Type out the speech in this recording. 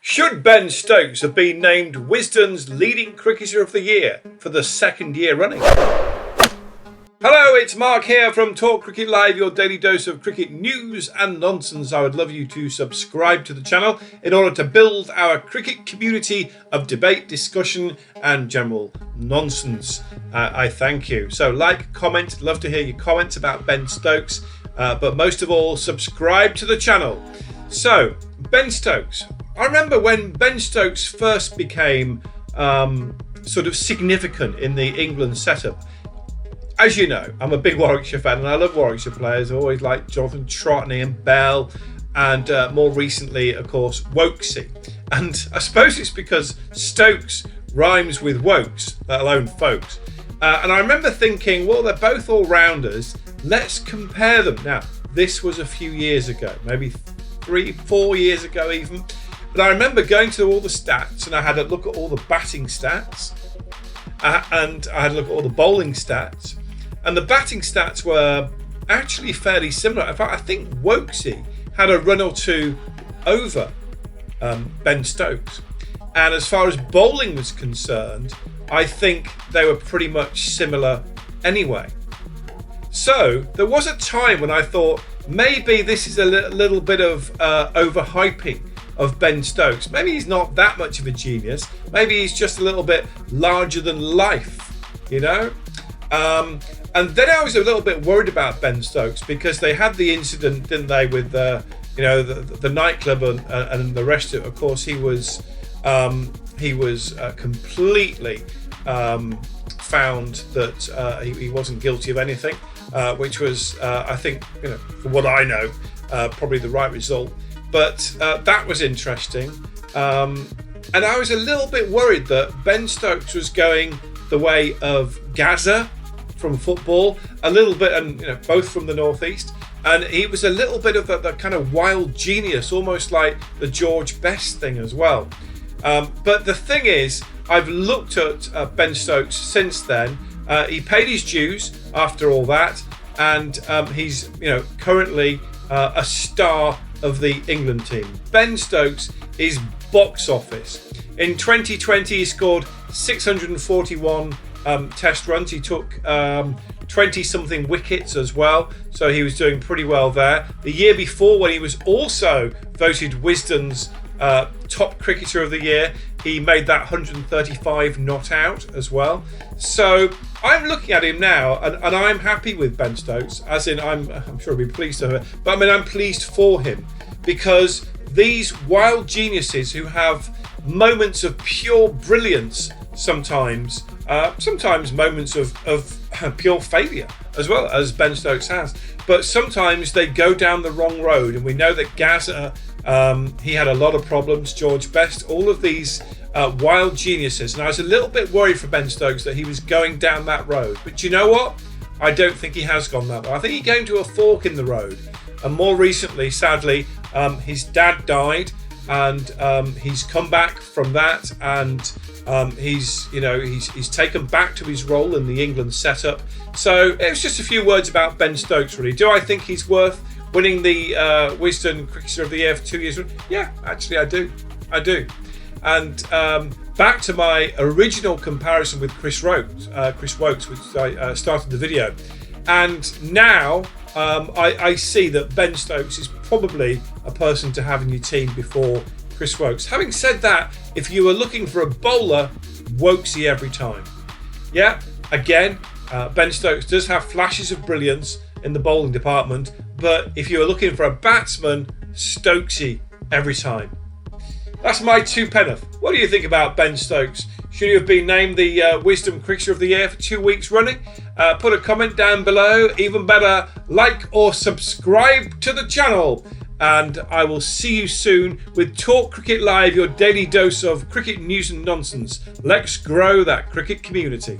Should Ben Stokes have been named Wisden's leading cricketer of the year for the second year running? Hello, it's Mark here from Talk Cricket Live, your daily dose of cricket news and nonsense. I would love you to subscribe to the channel in order to build our cricket community of debate, discussion and general nonsense. I thank you. So like, comment, love to hear your comments about Ben Stokes, but most of all, subscribe to the channel. So, Ben Stokes. I remember when Ben Stokes first became sort of significant in the England setup. As you know, I'm a big Warwickshire fan and I love Warwickshire players. I always like Jonathan Trotney and Bell and more recently, of course, Wokesy. And I suppose it's because Stokes rhymes with Wokes, let alone folks. And I remember thinking, well, they're both all-rounders. Let's compare them. Now, this was a few years ago, maybe 3-4 years ago even. But I remember going through all the stats and I had a look at all the batting stats and I had a look at all the bowling stats. And the batting stats were actually fairly similar. In fact, I think Wokesy had a run or two over Ben Stokes. And as far as bowling was concerned, I think they were pretty much similar anyway. So there was a time when I thought maybe this is a little bit of overhyping of Ben Stokes. Maybe he's not that much of a genius. Maybe he's just a little bit larger than life, you know? And then I was a little bit worried about Ben Stokes because they had the incident, didn't they, with the nightclub and the rest of it. Of course, he was completely found that he wasn't guilty of anything, which was, I think, from what I know, probably the right result. But that was interesting. And I was a little bit worried that Ben Stokes was going the way of Gaza from football, a little bit, and both from the northeast. And he was a little bit of that kind of wild genius, almost like the George Best thing as well. But the thing is, I've looked at Ben Stokes since then. He paid his dues after all that, and he's currently a star of the England team. Ben Stokes is box office. In 2020, he scored 641 test runs. He took 20-something wickets as well, so he was doing pretty well there. The year before, when he was also voted Wisden's top cricketer of the year, he made that 135 not out as well. So I'm looking at him now and I'm happy with Ben Stokes, as in I'm sure he'll be pleased to have it, but I mean I'm pleased for him because these wild geniuses who have moments of pure brilliance sometimes moments of pure failure as well, as Ben Stokes has, but sometimes they go down the wrong road. And we know that Gaza, he had a lot of problems, George Best, all of these wild geniuses, and I was a little bit worried for Ben Stokes that he was going down that road. But you know what? I don't think he has gone that way. I think he came to a fork in the road, and more recently, sadly, his dad died, and he's come back from that, and he's taken back to his role in the England setup. So it was just a few words about Ben Stokes, really. Do I think he's worth winning the Wisden Cricketer of the Year for 2 years? Yeah, actually I do. And back to my original comparison with Chris Wokes, which I started the video. And now I see that Ben Stokes is probably a person to have in your team before Chris Wokes. Having said that, if you were looking for a bowler, Wokesy every time. Yeah, again, Ben Stokes does have flashes of brilliance in the bowling department, but if you were looking for a batsman, Stokesy every time. That's my two penneth. What do you think about Ben Stokes? Should he have been named the Wisden Cricketer of the Year for 2 weeks running? Put a comment down below. Even better, like or subscribe to the channel. And I will see you soon with Talk Cricket Live, your daily dose of cricket news and nonsense. Let's grow that cricket community.